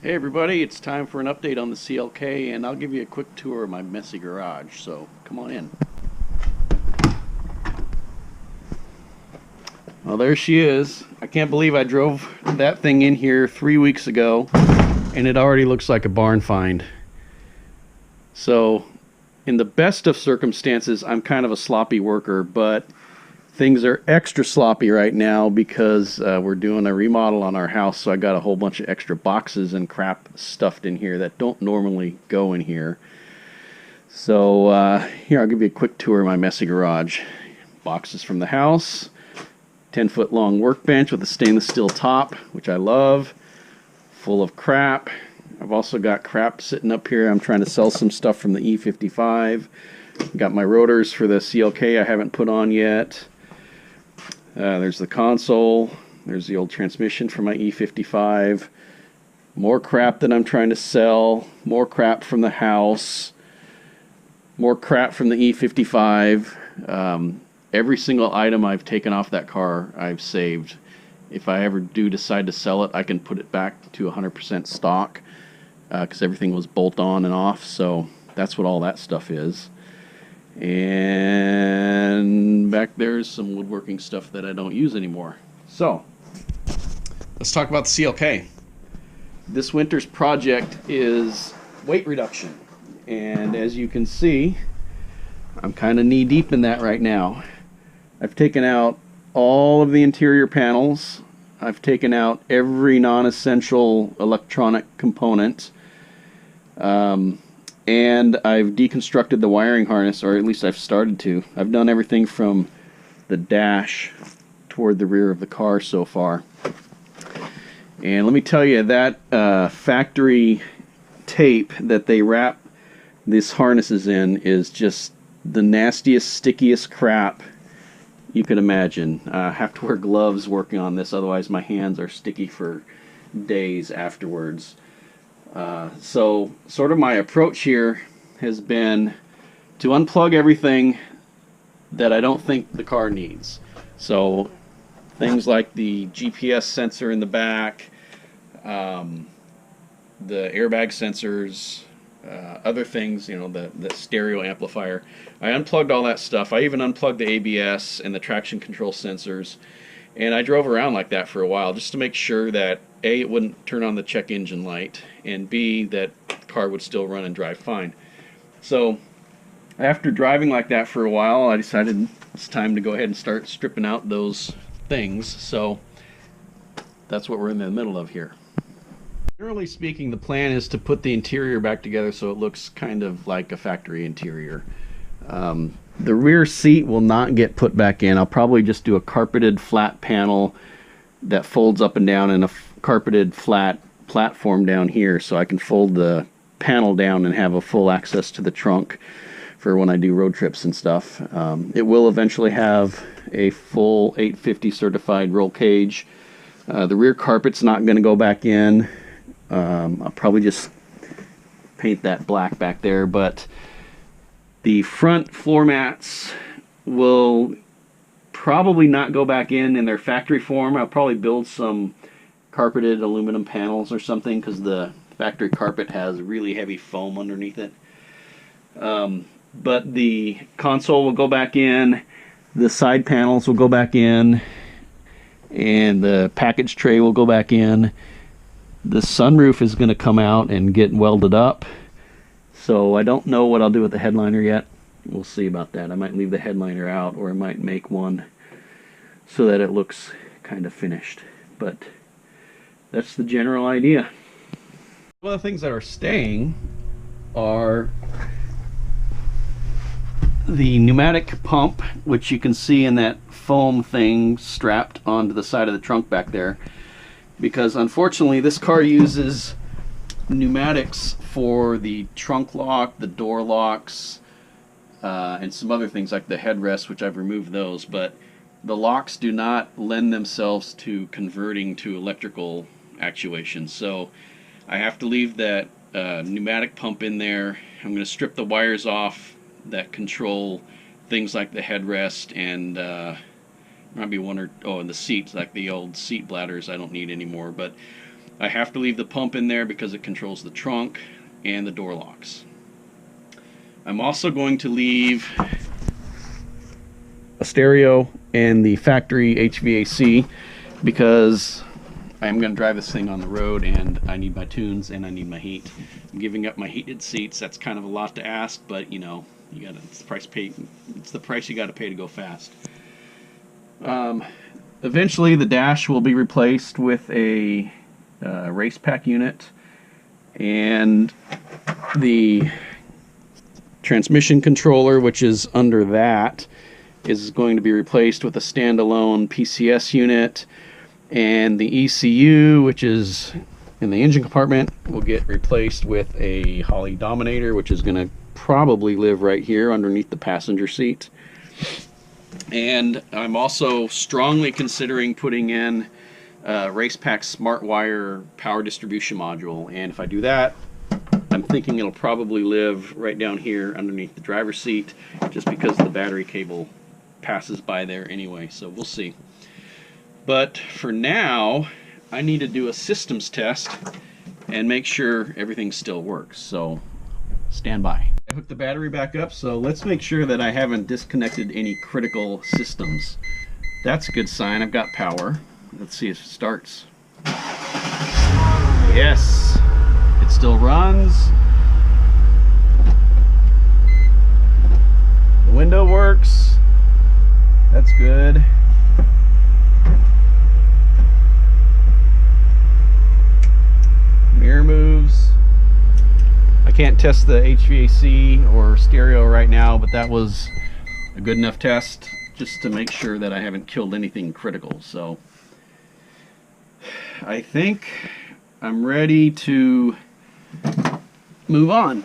Hey everybody, it's time for an update on the CLK, and I'll give you a quick tour of my messy garage, so come on in. Well, there she is. I can't believe I drove that thing in here 3 weeks ago, and it already looks like a barn find. So, in the best of circumstances, I'm kind of a sloppy worker, but things are extra sloppy right now because we're doing a remodel on our house, so I got a whole bunch of extra boxes and crap stuffed in here that don't normally go in here. So here, I'll give you a quick tour of my messy garage. Boxes from the house, 10-foot long workbench with a stainless steel top, which I love, full of crap. I've also got crap sitting up here. I'm trying to sell some stuff from the E55. Got my rotors for the CLK I haven't put on yet. There's the console. There's the old transmission for my E55. More crap that I'm trying to sell. More crap from the house. More crap from the E55. Every single item I've taken off that car, I've saved. If I ever do decide to sell it, I can put it back to 100% stock because everything was bolt on and off. So that's what all that stuff is. And back there's some woodworking stuff that I don't use anymore. So let's talk about the CLK. This winter's project is weight reduction, and as you can see, I'm kind of knee deep in that right now. I've taken out all of the interior panels. I've taken out every non-essential electronic component. And I've deconstructed the wiring harness, or at least I've started to. I've done everything from the dash toward the rear of the car so far. And let me tell you, that factory tape that they wrap these harnesses in is just the nastiest, stickiest crap you could imagine. I have to wear gloves working on this, otherwise my hands are sticky for days afterwards. So sort of my approach here has been to unplug everything that I don't think the car needs. So things like the GPS sensor in the back, the airbag sensors, other things, you know, the stereo amplifier. I unplugged all that stuff. I even unplugged the ABS and the traction control sensors. And I drove around like that for a while just to make sure that A, it wouldn't turn on the check engine light, and B, that the car would still run and drive fine. So after driving like that for a while, I decided it's time to go ahead and start stripping out those things. So that's what we're in the middle of here. Generally speaking, the plan is to put the interior back together so it looks kind of like a factory interior. The rear seat will not get put back in. I'll probably just do a carpeted flat panel that folds up and down, and a carpeted flat platform down here, so I can fold the panel down and have a full access to the trunk for when I do road trips and stuff. It will eventually have a full 850 certified roll cage. The rear carpet's not going to go back in. I'll probably just paint that black back there, but the front floor mats will probably not go back in their factory form. I'll probably build some carpeted aluminum panels or something because the factory carpet has really heavy foam underneath it. But the console will go back in, the side panels will go back in, and the package tray will go back in. The sunroof is going to come out and get welded up. So I don't know what I'll do with the headliner yet. We'll see about that. I might leave the headliner out, or I might make one so that it looks kind of finished. But that's the general idea. One of the things that are staying are the pneumatic pump, which you can see in that foam thing strapped onto the side of the trunk back there. Because unfortunately this car uses pneumatics for the trunk lock, the door locks, and some other things like the headrest, which I've removed those, but the locks do not lend themselves to converting to electrical actuation. So I have to leave that pneumatic pump in there. I'm going to strip the wires off that control things like the headrest and maybe one or and the seats, like the old seat bladders I don't need anymore. But I have to leave the pump in there because it controls the trunk and the door locks. I'm also going to leave a stereo and the factory HVAC because I'm going to drive this thing on the road and I need my tunes and I need my heat. I'm giving up my heated seats. That's kind of a lot to ask, but you know, it's the price paid. It's the price you got to pay to go fast. Eventually, the dash will be replaced with a race pack unit, and the transmission controller, which is under that, is going to be replaced with a standalone PCS unit, and the ECU, which is in the engine compartment, will get replaced with a Holley Dominator, which is going to probably live right here underneath the passenger seat. And I'm also strongly considering putting in a Racepack Smart Wire power distribution module, and if I do that, I'm thinking it'll probably live right down here underneath the driver's seat, just because the battery cable passes by there anyway, so we'll see. But for now, I need to do a systems test and make sure everything still works, so stand by. I hooked the battery back up, so let's make sure that I haven't disconnected any critical systems. That's a good sign. I've got power. Let's see if it starts. Yes, it still runs. The window works. That's good. Mirror moves. I can't test the HVAC or stereo right now, but that was a good enough test just to make sure that I haven't killed anything critical. So I think I'm ready to move on.